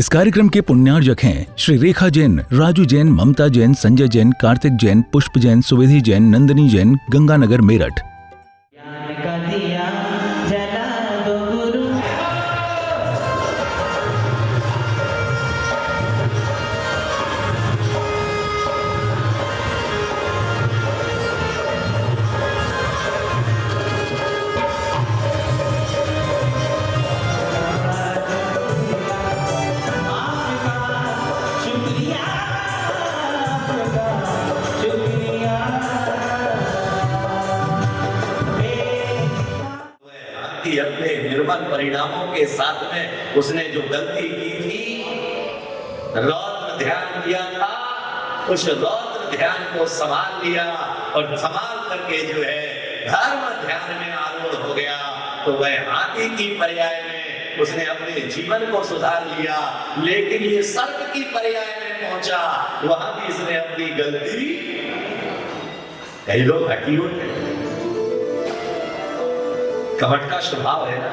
इस कार्यक्रम के पुण्यार्जक हैं श्री रेखा जैन, राजू जैन, ममता जैन, संजय जैन, कार्तिक जैन, पुष्प जैन, सुविधि जैन, नंदिनी जैन, गंगानगर, मेरठ। अपने निर्मल परिणामों के साथ में उसने जो गलती की थी, रौद्र ध्यान किया था, उस रौद्र ध्यान को संभाल लिया और संभाल करके जो है धर्म ध्यान में आरूढ़ हो गया, तो वह हाथी की पर्याय में उसने अपने जीवन को सुधार लिया। लेकिन ये सर्प की पर्याय में पहुंचा, वहां भी इसने अपनी गलती, कई लोग हटी होते हैं, कपट का स्वभाव है ना,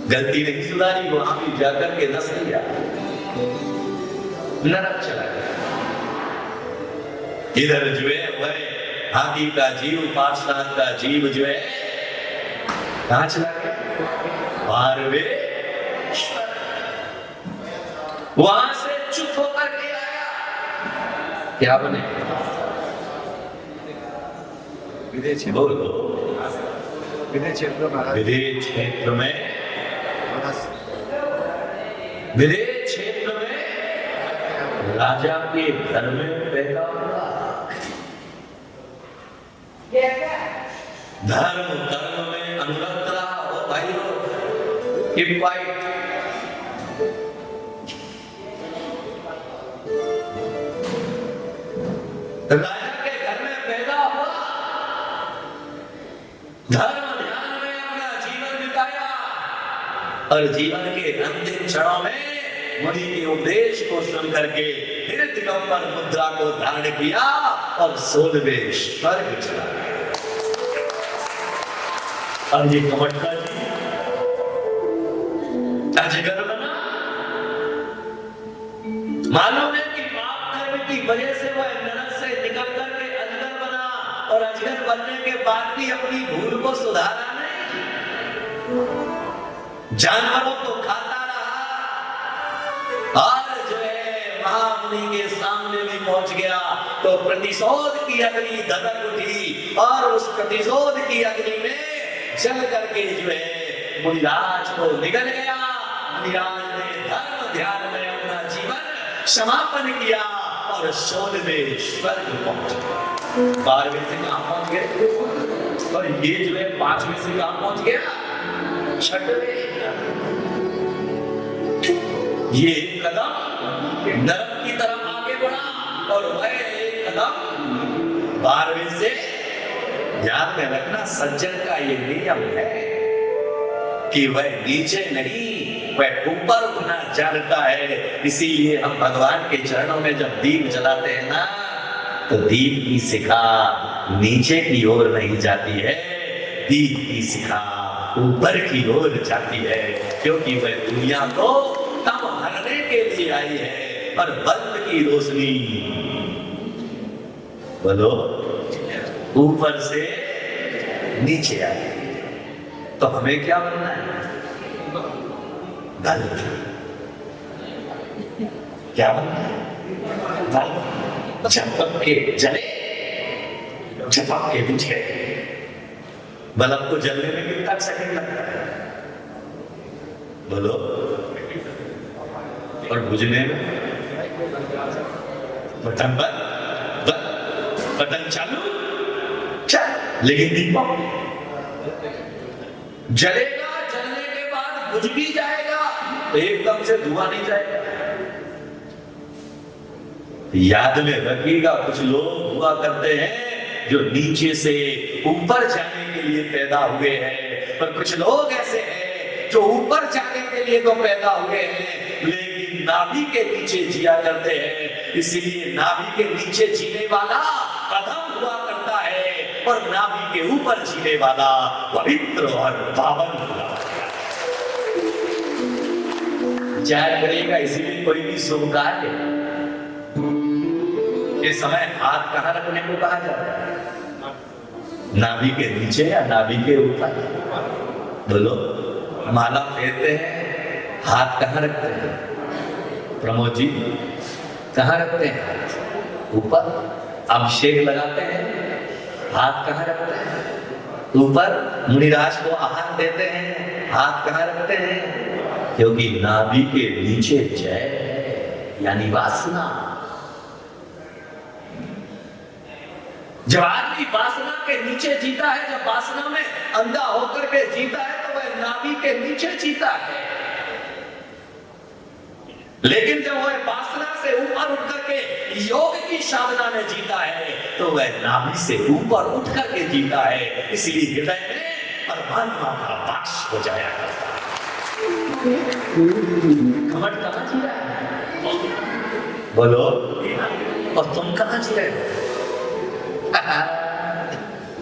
गलती नहीं सुधारी, वहां भी जाकर के दस लिया, नरक चला गया। इधर जो है वह हाथी का जीव, पार्षद का जीव जो है कहां चला गया? पार्वेश्वर। वहां से चुप होकर के आया, क्या बने? विदेश बोलो, विदेश क्षेत्र में, विदेश क्षेत्र में राजा के घर में पैदा हुआ। धर्म कर्म में अनुरक्त रहा हो भाइयों, राजा के घर में पैदा हुआ, धर्म और जीवन के अंतिम क्षणों में मुनि के उपदेश को सुन करके फिर दिगंबर मुद्रा को धारण किया और 16वें स्वर्ग चला गया। और ये कपट का अजगर बना। मालूम है कि पाप कर्म की वजह से वह नरक से निकल करके अजगर बना, और अजगर बनने के बाद भी अपनी भूल को सुधारा नहीं, जानवरों को खाता रहा, और जो है महामुनि के सामने भी पहुंच गया तो प्रतिशोध की अग्नि धधक उठी, और उस प्रतिशोध की अग्नि में जल करके जो है मुनिराज को निगल गया। मुनिराज ने धर्म ध्यान में अपना जीवन समापन किया और 16वें स्वर्ग पहुंच गया। 12वें से कहां पहुंच गए? और ये जो है 5वें से कहां पहुंच गया? 6वें। ये कदम नरक की तरफ आगे बढ़ा, और वह एक कदम 12वें से, याद में रखना सज्जन का ये नियम है कि वह नीचे नहीं, वह ऊपर उठना जानता है। इसीलिए हम भगवान के चरणों में जब दीप जलाते हैं ना, तो दीप की शिखा नीचे की ओर नहीं जाती है, दीप की शिखा ऊपर की ओर जाती है, क्योंकि वह दुनिया को तम हरने के लिए आई है। और बल्ब की रोशनी, बोलो, ऊपर से नीचे आई, तो हमें क्या बनना है? बल्ब। क्या बनना है? बल्ब। झपक के जले, झपक के बुझे। बल्ब को जलने में कितना सेकंड लगता है? बोलो। और बुझने में बटन बंद, बटन चालू, चल। लेकिन दीपक जलेगा, जलने के बाद बुझ भी जाएगा, तो एकदम से धुआं नहीं जाएगा। याद में रखिएगा, कुछ लोग हुआ करते हैं जो नीचे से ऊपर जाने के लिए पैदा हुए हैं, पर कुछ लोग ऐसे हैं जो ऊपर जाने के लिए तो पैदा हुए हैं, लेकिन नाभि के नीचे जिया करते हैं। इसीलिए नाभि के नीचे जीने वाला अधम हुआ करता है, और नाभि के ऊपर जीने वाला पवित्र और पावन हुआ। जाया करेगा। इसीलिए कोई भी शुभ कार्य के समय हाथ कहाँ रखने को कहा जाता है? नाभि के नीचे या नाभि के ऊपर? बोलो। माला फेरते हैं, हाथ कहाँ रखते हैं? प्रमोद जी कहाँ रखते हैं हाथ? ऊपर। अभिषेक लगाते हैं, हाथ कहाँ रखते हैं? ऊपर। मुनिराज को आहार देते हैं, हाथ कहाँ रखते हैं? क्योंकि नाभि के नीचे जय है, यानी वासना। जब आदमी वासना के नीचे जीता है, जब वासना में अंधा होकर के जीता है, तो वह नाभि के नीचे जीता है। लेकिन जब वह वासना से ऊपर उठ करके योग की साधना में जीता है, तो वह नाभि से ऊपर उठ करके जीता है। इसलिए हृदय में परमात्मा का वास हो जाया करता है। घमंड कहां जी रहा है? बोलो। और तुम कहां जी रहे हो?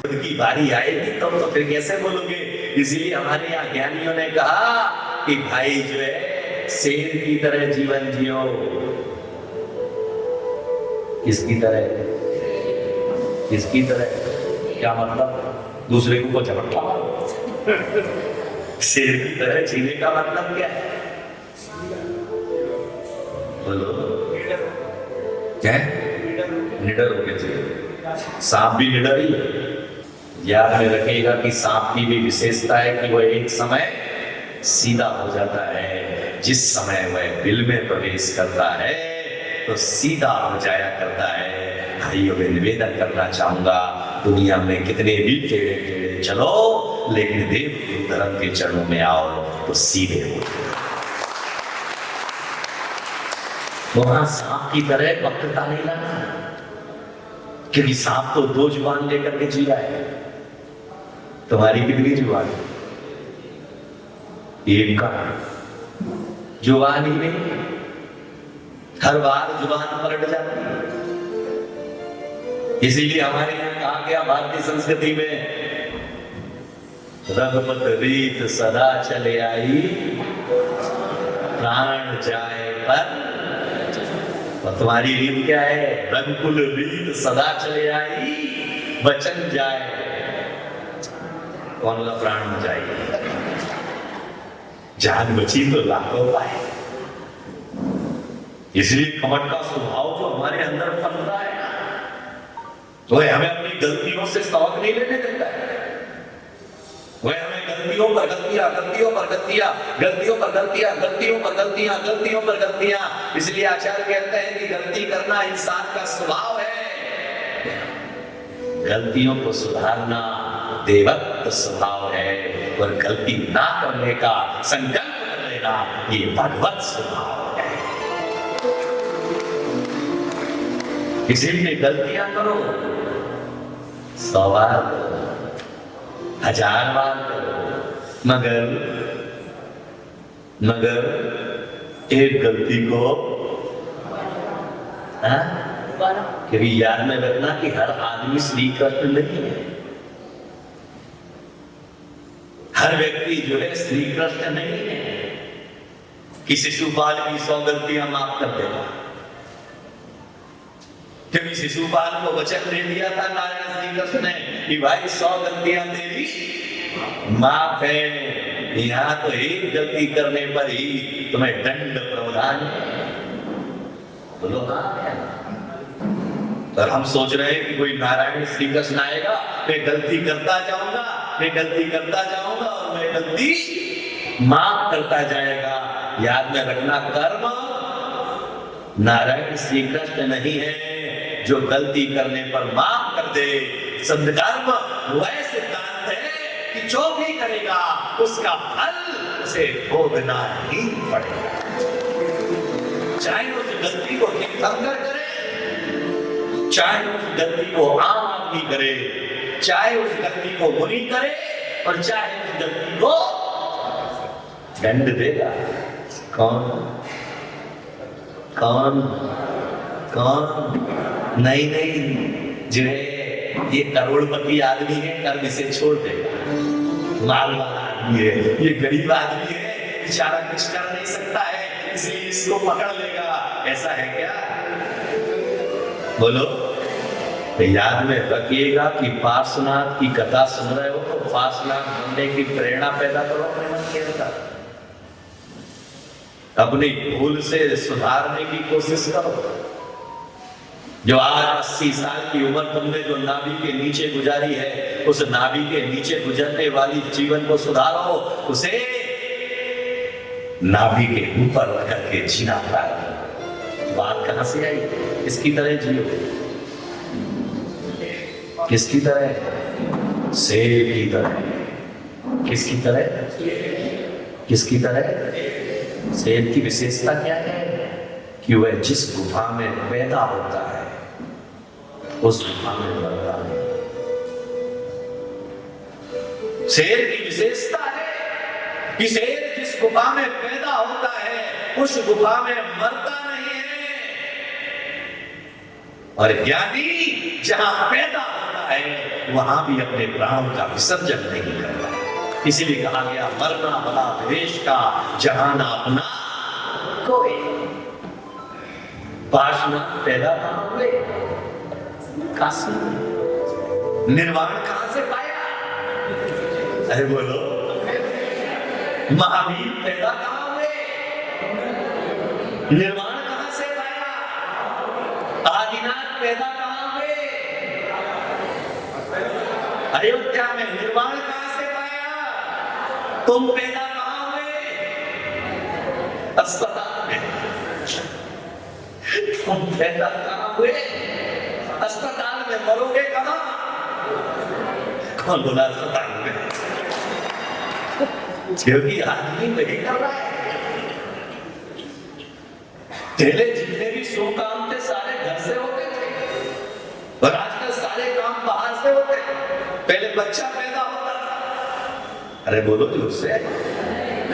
उनकी बारी आएगी तो फिर कैसे बोलोगे? इसीलिए हमारे यहाँ ज्ञानियों ने कहा कि भाई जो है शेर की तरह जीवन जियो। किसकी तरह? किसकी तरह? क्या मतलब? दूसरे को झपट्टा मारो। शेर की तरह जीने का मतलब क्या है? बोलो। क्या? निडर होके जियो। सांप भी निडर ही है। याद में रखिएगा कि सांप की भी विशेषता है कि वह एक समय सीधा हो जाता है। जिस समय वह बिल में प्रवेश करता है तो सीधा हो जाया करता है। भाइयों में निवेदन करना चाहूंगा, दुनिया में कितने भी टेढ़े टेढ़े चलो, लेकिन देव गुरु धर्म के चरणों में आओ तो सीधे हो। वहां सांप की तरह वक्रता नहीं लाना, क्योंकि सांप तो दो जुबान लेकर के जी रहा है। तुम्हारी कितनी जुबान? एक का जुबान ही नहीं, हर बार जुबान पलट जाती है। इसीलिए हमारे यहाँ कहा गया भारतीय संस्कृति में, रघुपत रीत सदा चले आई, प्राण जाए पर। और तुम्हारी रीत क्या है? रंगकुल रीत सदा चले आई, वचन जाए। कौन सा प्राण हो जाएगी? जान बची तो लाखों पाए। इसलिए कमट का स्वभाव जो हमारे अंदर पल रहा है, वह हमें अपनी गलतियों से सबक नहीं लेने देता है। वह हमें गलतियों पर गलतियां, गलतियों पर गलतियां, गलतियों पर गलतियां, गलतियों पर गलतियां, गलतियों पर गलतियां। इसलिए आचार्य कहते हैं कि गलती करना इंसान का स्वभाव है, गलतियों को सुधारना देवत्व स्वभाव है, और गलती ना करने का संकल्प कर लेना ये भगवत स्वभाव है। इसीलिए गलतियां करो, 100 बार करो, 1000 बार करो, मगर एक गलती को कभी याद में रखना कि हर आदमी श्री कृष्ण नहीं है। हर व्यक्ति जो है श्री कृष्ण नहीं है कि शिशुपाल की 100 गलतियां माफ कर देगा। क्योंकि शिशुपाल को वचन दे दिया था नारायण श्री कृष्ण ने कि भाई 100 गलतियां तेरी माफ है, यहां तो एक गलती करने पर ही तुम्हें दंड प्रावधान है। बोलो हाँ। और हम सोच रहे हैं कि कोई नारायण श्री कृष्ण आएगा, मैं गलती करता जाऊंगा, मैं गलती करता जाऊंगा और मैं गलती माफ करता जाएगा। याद में रखना, कर्म नारायण श्री कृष्ण नहीं है जो गलती करने पर माफ कर दे। सद्कर्म वह सिद्धांत है कि जो भी करेगा उसका फल उसे भोगना ही पड़ेगा, चाहे उस गलती को तीर्थंकर करे, चाहे उस गलती को आम आदमी करे, चाहे उस गलती को मुनि करे, और चाहे उस गलती को दंड देगा। कौन कौन कौन? नहीं, जो है ये करोड़पति आदमी है, कर्म इसे छोड़ देगा। माल वाला आदमी है, ये गरीब आदमी है, बेचारा कुछ कर नहीं सकता है, इसलिए इसको पकड़ लेगा, ऐसा है क्या? बोलो। तो याद में रखिएगा कि पार्श्वनाथ की कथा सुन रहे हो तो पार्श्वनाथ बनने की प्रेरणा पैदा करो अपने मन के अंदर, अपनी भूल से सुधारने की कोशिश करो। जो आज 80 साल की उम्र तुमने जो नाभि के नीचे गुजारी है, उस नाभि के नीचे गुजरने वाली जीवन को सुधारो, उसे नाभि के ऊपर रख के जीना प्रारंभ। बात कहां से आई? इसकी तरह जियो। किसकी तरह? शेर की तरह। किसकी तरह? किसकी तरह? शेर की विशेषता क्या है? कि वह जिस गुफा में पैदा होता है उस गुफा में मरता है। शेर की विशेषता है कि शेर जिस गुफा में पैदा होता है उस गुफा में मरता नहीं है, और ज्ञानी जहां पैदा होता है वहां भी अपने प्राणों का विसर्जन नहीं करता है। इसीलिए कहा गया मरना भला विदेश का, जहां ना अपना कोई। पार्श्वनाथ पैदा कहां हुए? काशी। निर्वाण कहां से पाया? अरे बोलो। महावीर पैदा कहां हुए? निर्वाण कहां से पाया? आदिनाथ पैदा कहां हुए? अयोध्या में। निर्वाण कहां से पाया? तुम पैदा कहां हुए? अस्पताल में। तुम पैदा कहां हुए? अस्पताल में। मरोगे कहां? कौन बोला अस्पताल में? क्योंकि आदमी वही कर रहा है। पहले जितने भी शुभ काम थे सारे घर से होते थे, और आजकल सारे काम बाहर से होते। पहले बच्चा पैदा होता था, अरे बोलो जोर से,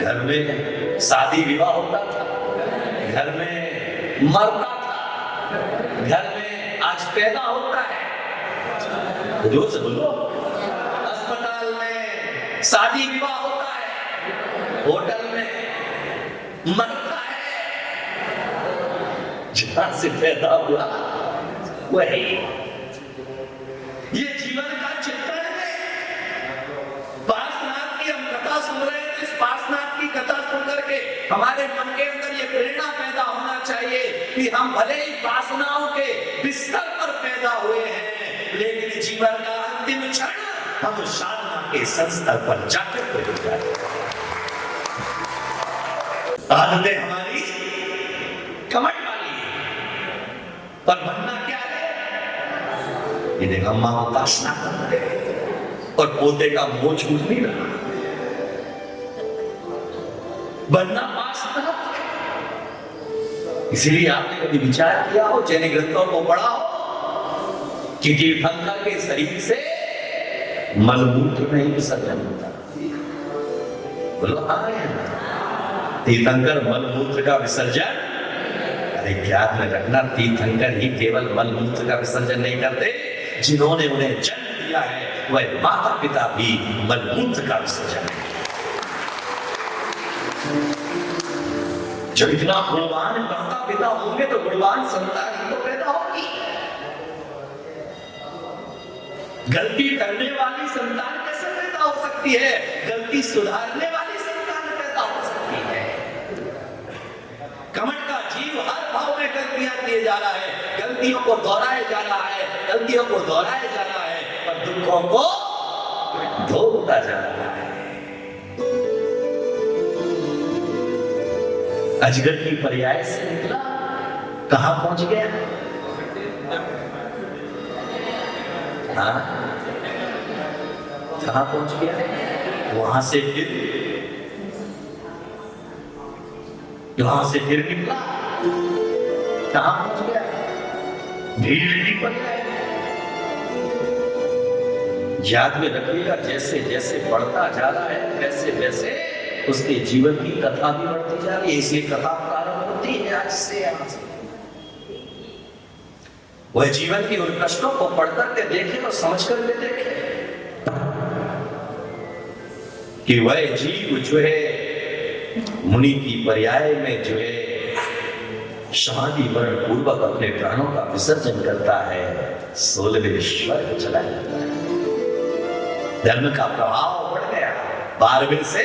घर में शादी विवाह होता था, घर में मरता था, घर में आज पैदा होता है। जोर से बोलो। अस्पताल में शादी विवाह होता है, होटल में मरता है। जहां से पैदा हुआ वही। ये जीवन का चित्रण है। पार्श्वनाथ की हम कथा सुन रहे हैं, इस पार्श्वनाथ की कथा सुन करके हमारे मन के अंदर ये प्रेरणा पैदा होना चाहिए कि हम भले ही वासनाओं के बिस्तर पर पैदा हुए हैं, लेकिन जीवन का अंतिम क्षण हम साधना के संस्तर पर जाकर के जाए। आदतें हमारी कमट वाली है, पर बनना क्या है? ये देखा, मां उपासना करते और पोते का मोह छूट नहीं रहा। बनना वासना है। इसीलिए आपने कभी विचार किया हो, जैन ग्रंथों को पढ़ा हो कि तीर्थंकर के शरीर से मलमूत्र नहीं विसर्जन होता? बोलो हाँ है ना? तीर्थंकर मलमूत्र का विसर्जन, अरे याद में रखना, तीर्थंकर ही केवल मलमूत्र का विसर्जन नहीं करते, जिन्होंने उन्हें जन्म दिया है वह माता पिता भी मलमूत्र का विसर्जन है। जब इतना गुणवान माता पिता होंगे तो गुणवान संतान ही तो पैदा होगी। गलती करने वाली संतान कैसे पैदा हो सकती है? गलती सुधारने वाली संतान पैदा हो सकती है। कमट का जीव हर भाव में गलतियां किए जा रहा है, गलतियों को दोहराया जा रहा है, गलतियों को दोहराया जा रहा है, पर दुखों को धोता जा रहा है। अजगर की पर्याय से निकला, कहां पहुंच गया? हाँ, कहां पहुंच गया? वहां से फिर निकला, कहां पहुंच गया? भीड़ की पर्याय। याद में रखिएगा, जैसे जैसे बढ़ता जा रहा है वैसे वैसे उसके जीवन की कथा भी बढ़ती जा रही है। इसलिए कथा प्रारंभ होती है आज से। वह जीवन की उन कष्टों को पढ़कर के देखे और समझ कर के देखे कि वह जीव जो है मुनि की पर्याय में जो है समाधि वर्ण पूर्वक अपने प्राणों का विसर्जन करता है, 16वें स्वर्ग चला जाता है। धर्म का प्रभाव बढ़ गया, 12वें से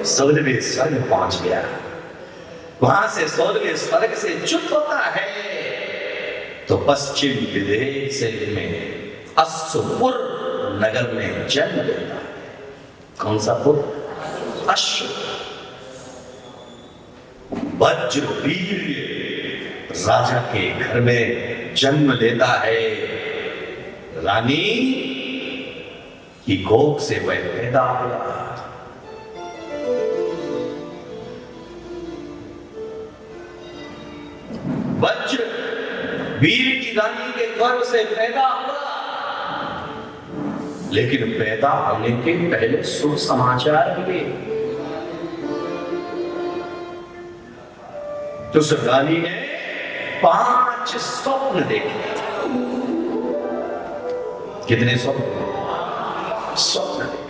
16वें स्वर्ग पहुंच गया। वहां से 16वें स्वर्ग से च्युत होता है तो पश्चिम विदेश से में अश्वपुर नगर में जन्म लेता है। कौन सा पुर? अश्व। वज्रवीर्य राजा के घर में जन्म लेता है। रानी की कोख से वह पैदा हुआ। वज्र वीर की रानी के गर्भ से पैदा हुआ, लेकिन पैदा होने के पहले शुभ समाचार मिले। तो उस रानी ने 5 स्वप्न देखे। कितने स्वप्न? स्वप्न देखे।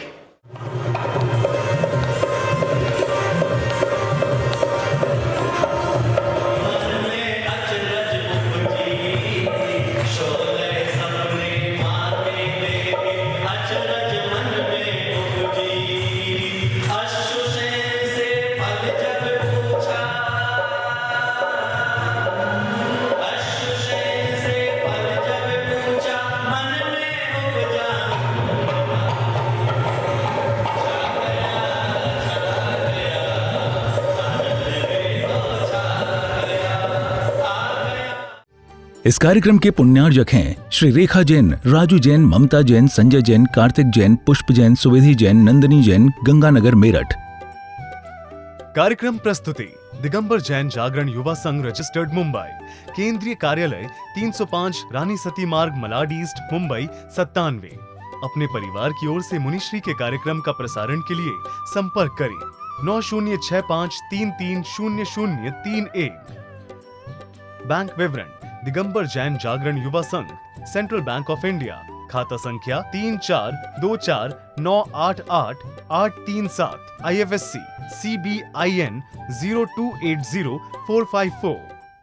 इस कार्यक्रम के पुण्यार्जक हैं श्री रेखा जैन, राजू जैन, ममता जैन, संजय जैन, कार्तिक जैन, पुष्प जैन, सुवेधी जैन, नंदिनी जैन, गंगानगर, मेरठ। कार्यक्रम प्रस्तुति दिगंबर जैन जागरण युवा संघ रजिस्टर्ड मुंबई। केंद्रीय कार्यालय 305 रानी सती मार्ग, मलाड ईस्ट, मुंबई 97। अपने परिवार की ओर से मुनिश्री के कार्यक्रम का प्रसारण के लिए संपर्क करें 9065330031। बैंक विवरण दिगंबर जैन जागरण युवा संघ, सेंट्रल बैंक ऑफ इंडिया, खाता संख्या 3424988837, IFSC CBIN 0280454।